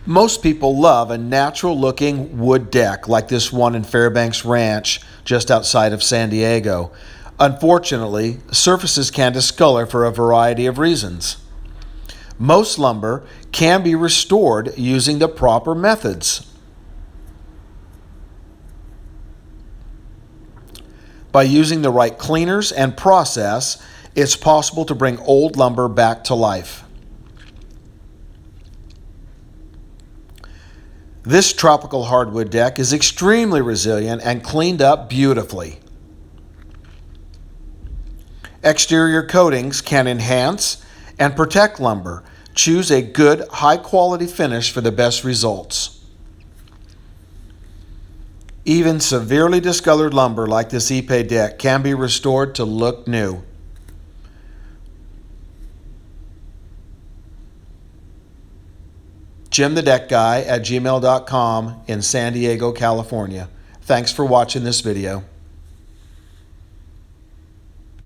Most people love a natural looking wood deck like this one in Fairbanks Ranch just outside of San Diego. Unfortunately, surfaces can discolor for a variety of reasons. Most lumber can be restored using the proper methods. By using the right cleaners and process, it's possible to bring old lumber back to life. This tropical hardwood deck is extremely resilient and cleaned up beautifully. Exterior coatings can enhance and protect lumber. Choose a good, high-quality finish for the best results. Even severely discolored lumber like this Ipe deck can be restored to look new. JimTheDeckGuy at gmail.com in San Diego, California. Thanks for watching this video.